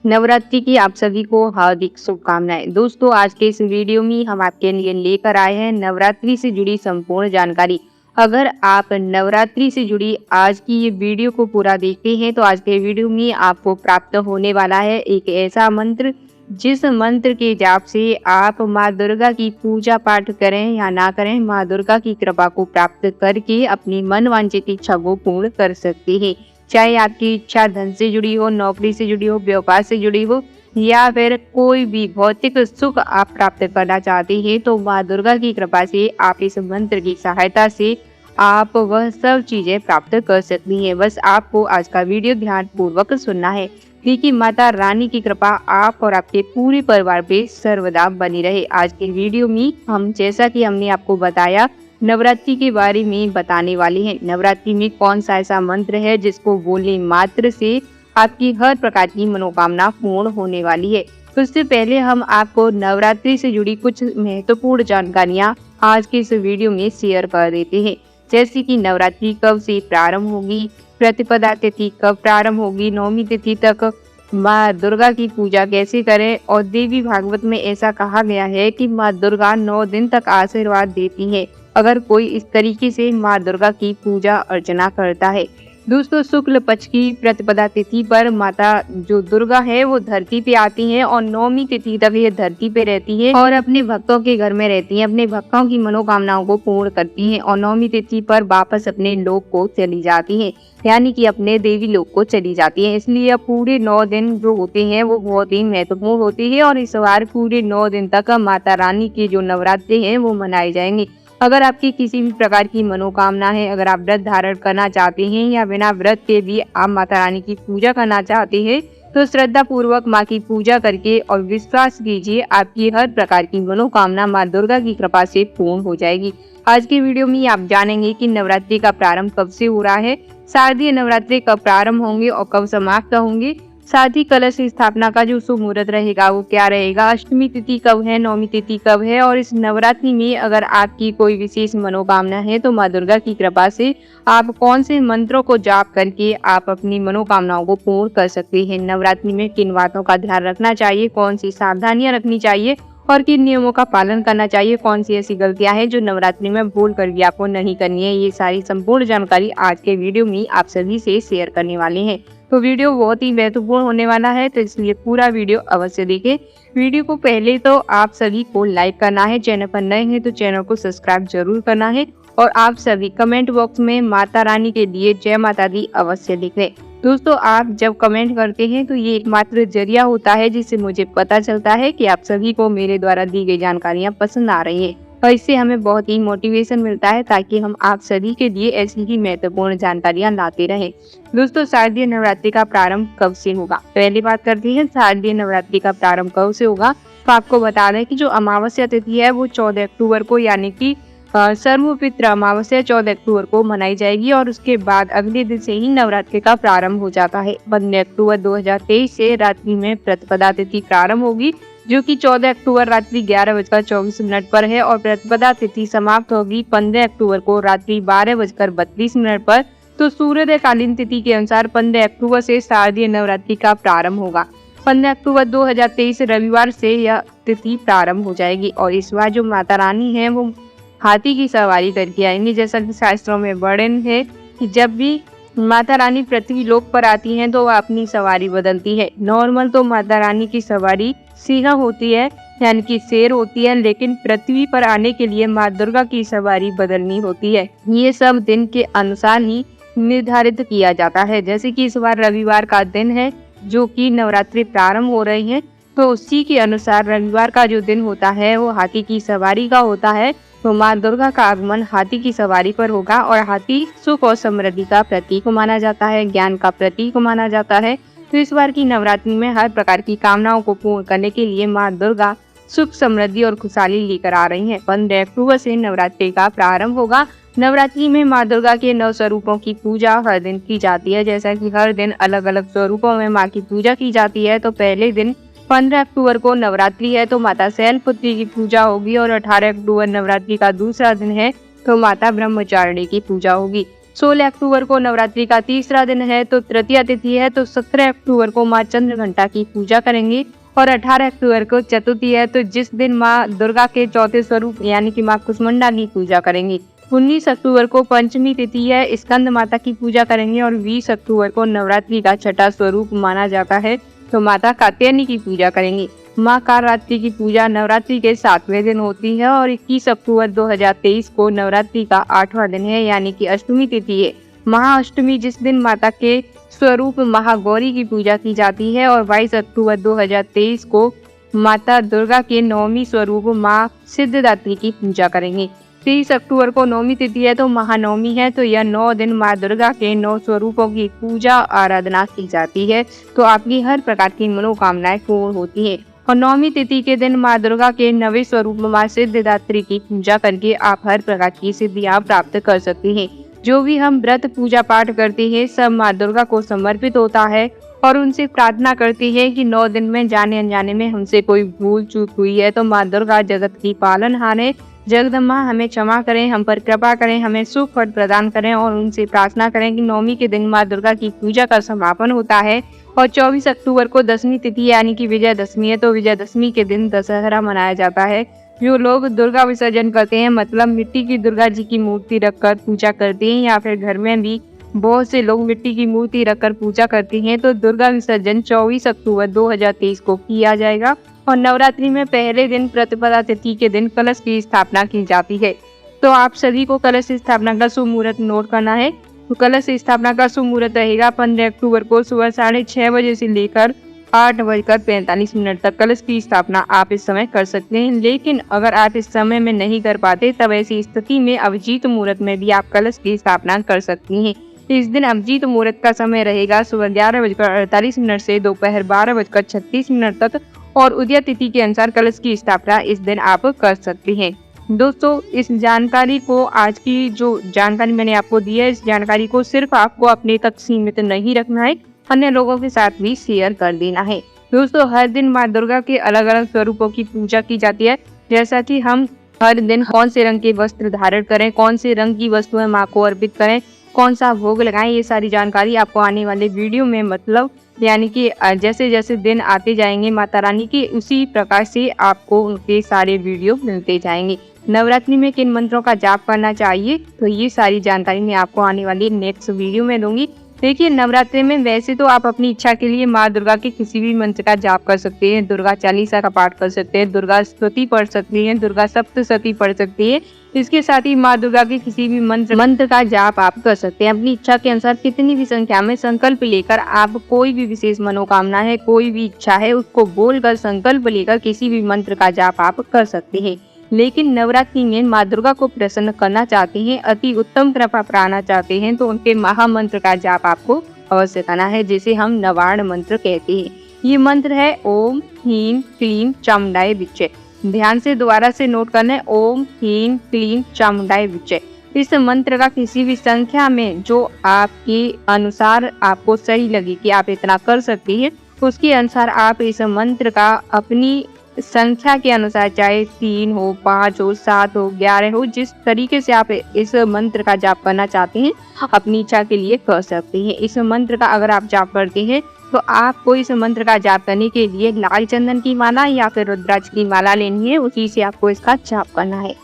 नवरात्रि की आप सभी को हार्दिक शुभकामनाएं। दोस्तों, आज के इस वीडियो में हम आपके लिए लेकर आए हैं नवरात्रि से जुड़ी संपूर्ण जानकारी। अगर आप नवरात्रि से जुड़ी आज की ये वीडियो को पूरा देखते हैं तो आज के वीडियो में आपको प्राप्त होने वाला है एक ऐसा मंत्र, जिस मंत्र के जाप से आप माँ दुर्गा की पूजा पाठ करें या ना करें, माँ दुर्गा की कृपा को प्राप्त करके अपनी मनवांछित इच्छा को पूर्ण कर सकते हैं। चाहे आपकी इच्छा धन से जुड़ी हो, नौकरी से जुड़ी हो, व्यापार से जुड़ी हो या फिर कोई भी भौतिक सुख आप प्राप्त करना चाहते हैं, तो माँ दुर्गा की कृपा से आप इस मंत्र की सहायता से आप वह सब चीजें प्राप्त कर सकती हैं। बस आपको आज का वीडियो ध्यान पूर्वक सुनना है। देखिए, माता रानी की कृपा आप और आपके पूरे परिवार पे सर्वदा बनी रहे। आज के वीडियो में हम, जैसा कि हमने आपको बताया, नवरात्रि के बारे में बताने वाले हैं। नवरात्रि में कौन सा ऐसा मंत्र है जिसको बोलने मात्र से आपकी हर प्रकार की मनोकामना पूर्ण होने वाली है। तो उससे पहले हम आपको नवरात्रि से जुड़ी कुछ महत्वपूर्ण जानकारियां आज के इस वीडियो में शेयर कर देते हैं। जैसे कि नवरात्रि कब से प्रारंभ होगी, प्रतिपदा तिथि कब प्रारंभ होगी, नवमी तिथि तक माँ दुर्गा की पूजा कैसे करें, और देवी भागवत में ऐसा कहा गया है कि माँ दुर्गा 9 दिन तक आशीर्वाद देती है अगर कोई इस तरीके से माँ दुर्गा की पूजा अर्चना करता है। दोस्तों, शुक्ल पक्ष की प्रतिपदा तिथि पर माता जो दुर्गा है वो धरती पे आती हैं और नौमी तिथि तक ये धरती पे रहती है और अपने भक्तों के घर में रहती हैं, अपने भक्तों की मनोकामनाओं को पूर्ण करती हैं और नौमी तिथि पर वापस अपने लोक को चली जाती हैं, यानी कि अपने देवी लोक को चली जाती हैं। इसलिए अब पूरे 9 दिन जो होते हैं वो बहुत ही महत्वपूर्ण होते हैं और इस बार पूरे 9 दिन तक माता रानी के जो नवरात्रि हैं वो मनाए जाएंगे। अगर आपकी किसी भी प्रकार की मनोकामना है, अगर आप व्रत धारण करना चाहते हैं या बिना व्रत के भी आप माता रानी की पूजा करना चाहते हैं, तो श्रद्धा पूर्वक माँ की पूजा करके और विश्वास कीजिए आपकी हर प्रकार की मनोकामना माँ दुर्गा की कृपा से पूर्ण हो जाएगी। आज की वीडियो में आप जानेंगे कि नवरात्रि का प्रारंभ कब से हो रहा है, शारदीय नवरात्रि कब प्रारंभ होंगे और कब समाप्त होंगे, साथ ही कलश स्थापना का जो शुभ मुहूर्त रहेगा वो क्या रहेगा, अष्टमी तिथि कब है, नौमी तिथि कब है, और इस नवरात्रि में अगर आपकी कोई विशेष मनोकामना है तो माँ दुर्गा की कृपा से आप कौन से मंत्रों को जाप करके आप अपनी मनोकामनाओं को पूर्ण कर सकते हैं। नवरात्रि में किन बातों का ध्यान रखना चाहिए, कौन सी सावधानियां रखनी चाहिए और किन नियमों का पालन करना चाहिए, कौन सी ऐसी गलतियां हैं जो नवरात्रि में भूल कर भी आपको नहीं करनी है, ये सारी संपूर्ण जानकारी आज के वीडियो में आप सभी से शेयर करने वाले हैं। तो वीडियो बहुत ही महत्वपूर्ण होने वाला है, तो इसलिए पूरा वीडियो अवश्य देखें। वीडियो को पहले तो आप सभी को लाइक करना है, चैनल पर नए हैं तो चैनल को सब्सक्राइब जरूर करना है और आप सभी कमेंट बॉक्स में माता रानी के लिए जय माता दी अवश्य लिखें। दोस्तों, आप जब कमेंट करते हैं तो ये एकमात्र जरिया होता है जिससे मुझे पता चलता है कि आप सभी को मेरे द्वारा दी गई जानकारियां पसंद आ रही हैं और इससे हमें बहुत ही मोटिवेशन मिलता है ताकि हम आप सभी के लिए ऐसी ही महत्वपूर्ण जानकारियां लाते रहें। दोस्तों, शारदीय नवरात्रि का प्रारंभ कब से होगा? पहली बात करते हैं शारदीय नवरात्रि का प्रारंभ कब से होगा। तो आपको बता दें कि जो अमावस्या तिथि है वो 14 अक्टूबर को, यानी कि सर्वपित्र अमावस्या 14 अक्टूबर को मनाई जाएगी और उसके बाद अगले दिन से ही नवरात्रि का प्रारंभ हो जाता है। 15 अक्टूबर 2023 से रात्रि में प्रतिपदा तिथि प्रारंभ होगी, जो कि 14 अक्टूबर रात्रि 11:24 पर है और प्रतिपदा तिथि समाप्त होगी 15 अक्टूबर को रात्रि 12:32 पर। तो सूर्योदय कालीन तिथि के अनुसार 15 अक्टूबर से शारदीय नवरात्रि का प्रारंभ होगा। 15 अक्टूबर 2023 रविवार से यह तिथि प्रारंभ हो जाएगी और इस बार जो माता रानी है वो हाथी की सवारी करके आएंगी। जैसा कि शास्त्रों में वर्णन है कि जब भी माता रानी पृथ्वी लोक पर आती हैं तो वह अपनी सवारी बदलती है। नॉर्मल तो माता रानी की सवारी सिंह होती है, यानी कि शेर होती है, लेकिन पृथ्वी पर आने के लिए माँ दुर्गा की सवारी बदलनी होती है। ये सब दिन के अनुसार ही निर्धारित किया जाता है। जैसे कि इस बार रविवार का दिन है जो कि नवरात्रि प्रारंभ हो रही है, तो उसी के अनुसार रविवार का जो दिन होता है वो हाथी की सवारी का होता है। तो माँ दुर्गा का आगमन हाथी की सवारी पर होगा और हाथी सुख और समृद्धि का प्रतीक माना जाता है, ज्ञान का प्रतीक माना जाता है। तो इस बार की नवरात्रि में हर प्रकार की कामनाओं को पूर्ण करने के लिए माँ दुर्गा सुख, समृद्धि और खुशहाली लेकर आ रही हैं। 15 अक्टूबर से नवरात्रि का प्रारंभ होगा। नवरात्रि में माँ दुर्गा के 9 स्वरूपों की पूजा हर दिन की जाती है। जैसा कि हर दिन अलग अलग स्वरूपों में माँ की पूजा की जाती है, तो पहले दिन 15 अक्टूबर को नवरात्रि है तो माता शैलपुत्री की पूजा होगी और 18 अक्टूबर नवरात्रि का दूसरा दिन है तो माता ब्रह्मचारिणी की पूजा होगी। 16 अक्टूबर को नवरात्रि का तीसरा दिन है, तो तृतीया तिथि है, तो 17 अक्टूबर को माँ चंद्रघंटा की पूजा करेंगे और 18 अक्टूबर को चतुर्थी है, तो जिस दिन माँ दुर्गा के चौथे स्वरूप यानी कि माँ कुष्मांडा की पूजा करेंगे। 19 अक्टूबर को पंचमी तिथि है, स्कंद माता की पूजा करेंगे और 20 अक्टूबर को नवरात्रि का छठा स्वरूप माना जाता है, तो माता कात्यायनी की पूजा करेंगे। माँ कालरात्रि की पूजा नवरात्रि के 7वें दिन होती है और 21 अक्टूबर 2023 को नवरात्रि का 8वां दिन है यानी कि अष्टमी तिथि है। महाअष्टमी जिस दिन माता के स्वरूप महागौरी की पूजा की जाती है और 22 अक्टूबर 2023 को माता दुर्गा के 9वीं स्वरूप माँ सिद्धिदात्री की पूजा करेंगे। 30 अक्टूबर को नौमी तिथि है, तो महानवमी है, तो यह 9 दिन माँ दुर्गा के 9 स्वरूपों की पूजा आराधना की जाती है, तो आपकी हर प्रकार की मनोकामनाएं पूर्ण होती है। और नौमी तिथि के दिन माँ दुर्गा के 9वें स्वरूप माँ सिद्धिदात्री की पूजा करके आप हर प्रकार की सिद्धियां प्राप्त कर सकते हैं। जो भी हम व्रत पूजा पाठ करते हैं सब माँ दुर्गा को समर्पित होता है और उनसे प्रार्थना करती है कि 9 दिन में जाने अनजाने में हमसे कोई भूल चूक हुई है तो माँ दुर्गा जगत की पालनहार है, जगदम्बा हमें क्षमा करें, हम पर कृपा करें, हमें सुख फल प्रदान करें और उनसे प्रार्थना करें कि नौमी के दिन माँ दुर्गा की पूजा का समापन होता है। और 24 अक्टूबर को दसवीं तिथि यानी कि विजयदशमी है, तो विजयदशमी के दिन दशहरा मनाया जाता है। जो लोग दुर्गा विसर्जन करते हैं मतलब मिट्टी की दुर्गा जी की मूर्ति रखकर पूजा करते हैं या फिर घर में भी बहुत से लोग मिट्टी की मूर्ति रखकर पूजा करते हैं, तो दुर्गा विसर्जन 24 अक्टूबर 2023 को किया जाएगा। और नवरात्रि में पहले दिन प्रतिपदा तिथि के दिन कलश की स्थापना की जाती है, तो आप सभी को कलश स्थापना का शुभ मुहूर्त नोट करना है। तो कलश स्थापना का शुभ मुहूर्त रहेगा 15 अक्टूबर को सुबह 6:30 बजे से लेकर 8:45 तक कलश की स्थापना आप इस समय कर सकते हैं। लेकिन अगर आप इस समय में नहीं कर पाते तब ऐसी स्थिति में अभिजीत मुहूर्त में भी आप कलश की स्थापना कर सकती हैं। इस दिन अभिजीत मुहूर्त का समय रहेगा सुबह 11:48 से दोपहर 12:36 तक और उदय तिथि के अनुसार कलश की स्थापना इस दिन आप कर सकते हैं। दोस्तों इस जानकारी को आज की जो जानकारी मैंने आपको दी है, इस जानकारी को सिर्फ आपको अपने तक सीमित नहीं रखना है, अन्य लोगों के साथ भी शेयर कर देना है। दोस्तों हर दिन माँ दुर्गा के अलग अलग स्वरूपों की पूजा की जाती है, जैसा कि हम हर दिन कौन से रंग के वस्त्र धारण करें, कौन से रंग की वस्तुएं माँ को अर्पित करें, कौन सा भोग लगाएं, ये सारी जानकारी आपको आने वाले वीडियो में मतलब यानी कि जैसे जैसे दिन आते जाएंगे माता रानी के उसी प्रकार से आपको उनके सारे वीडियो मिलते जाएंगे। नवरात्रि में किन मंत्रों का जाप करना चाहिए तो ये सारी जानकारी मैं आपको आने वाली नेक्स्ट वीडियो में दूंगी। देखिए नवरात्रि में वैसे तो आप अपनी इच्छा के लिए माँ दुर्गा के किसी भी मंत्र का जाप कर सकते हैं, दुर्गा चालीसा का पाठ कर सकते हैं, दुर्गा स्तुति पढ़ सकती हैं, दुर्गा सप्तशती पढ़ सकती है। इसके साथ ही माँ दुर्गा के किसी भी मंत्र का जाप आप कर सकते हैं। अपनी इच्छा के अनुसार कितनी भी संख्या में संकल्प लेकर आप कोई भी विशेष मनोकामना है, कोई भी इच्छा है उसको बोलकर संकल्प लेकर किसी भी मंत्र का जाप आप कर सकते हैं। लेकिन नवरात्रि में माँ दुर्गा को प्रसन्न करना चाहते हैं, अति उत्तम कृपा पाना चाहते हैं तो उनके महामंत्र का जाप आपको अवश्य करना है, जिसे हम नवार्ण मंत्र कहते हैं। ये मंत्र है ओम ह्रीं क्लीं चामुंडाय विच्चे। ध्यान से दोबारा से नोट करना है, ओम ह्रीं क्लीं चामुंडाय विच्चे। इस मंत्र का किसी भी संख्या में जो आपके अनुसार आपको सही लगे कि आप इतना कर सकती है, उसके अनुसार आप इस मंत्र का अपनी संख्या के अनुसार चाहे 3 हो, 5 हो, 7 हो, 11 हो, जिस तरीके से आप इस मंत्र का जाप करना चाहते हैं अपनी इच्छा के लिए कर सकते हैं। इस मंत्र का अगर आप जाप करते हैं तो आपको इस मंत्र का जाप करने के लिए लाल चंदन की माला या फिर रुद्राक्ष की माला लेनी है, उसी से आपको इसका जाप करना है।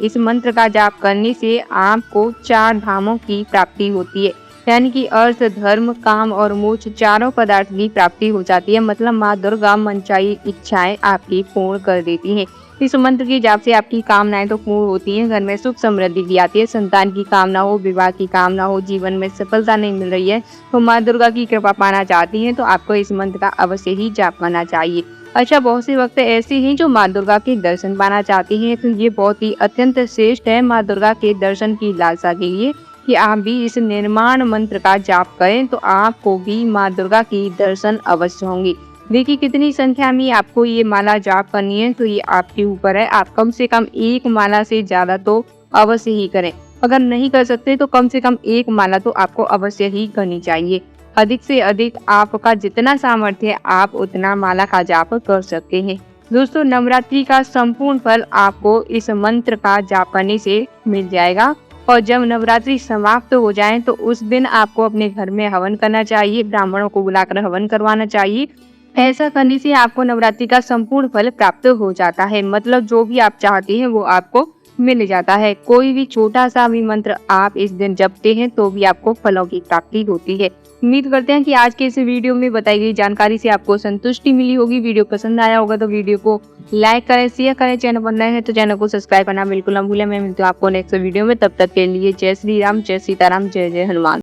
इस मंत्र का जाप करने से आपको 4 धामों की प्राप्ति होती है, यानी कि अर्थ, धर्म, काम और मोक्ष चारों पदार्थ की प्राप्ति हो जाती है। मतलब माँ दुर्गा मनचाही इच्छाएं आपकी पूर्ण कर देती हैं। इस मंत्र की जाप से आपकी कामनाएं तो पूर्ण होती हैं, घर में सुख समृद्धि भी आती है, संतान की कामना हो, विवाह की कामना हो, जीवन में सफलता नहीं मिल रही है तो माँ दुर्गा की कृपा पाना चाहती हैं तो आपको इस मंत्र का अवश्य ही जाप करना चाहिए। अच्छा, बहुत से वक्त ऐसे हैं जो माँ दुर्गा के दर्शन पाना चाहते हैं, तो ये बहुत ही अत्यंत श्रेष्ठ है माँ दुर्गा के दर्शन की लालसा के लिए कि आप भी इस निर्माण मंत्र का जाप करें तो आपको भी माँ दुर्गा की दर्शन अवश्य होंगे। देखिए कितनी संख्या में आपको ये माला जाप करनी है, तो ये आपके ऊपर है। आप कम से कम 1 माला से ज्यादा तो अवश्य ही करें। अगर नहीं कर सकते तो कम से कम 1 माला तो आपको अवश्य ही करनी चाहिए। अधिक से अधिक आपका जितना सामर्थ्य है आप उतना माला का जाप कर सकते हैं। दोस्तों नवरात्रि का संपूर्ण फल आपको इस मंत्र का जाप करने से मिल जाएगा। और जब नवरात्रि समाप्त हो जाए तो उस दिन आपको अपने घर में हवन करना चाहिए, ब्राह्मणों को बुलाकर हवन करवाना चाहिए। ऐसा करने से आपको नवरात्रि का संपूर्ण फल प्राप्त हो जाता है, मतलब जो भी आप चाहते हैं वो आपको मिल जाता है। कोई भी छोटा सा भी मंत्र आप इस दिन जपते हैं तो भी आपको फलों की प्राप्ति होती है। उम्मीद करते हैं कि आज के इस वीडियो में बताई गई जानकारी से आपको संतुष्टि मिली होगी। वीडियो पसंद आया होगा तो वीडियो को लाइक करें, शेयर करें। चैनल पर नए हैं तो चैनल को सब्सक्राइब करना बिल्कुल ना भूलें। मैं मिलती हूँ आपको नेक्स्ट वीडियो में, तब तक के लिए जय श्री राम, जय सीताराम, जय जय हनुमान।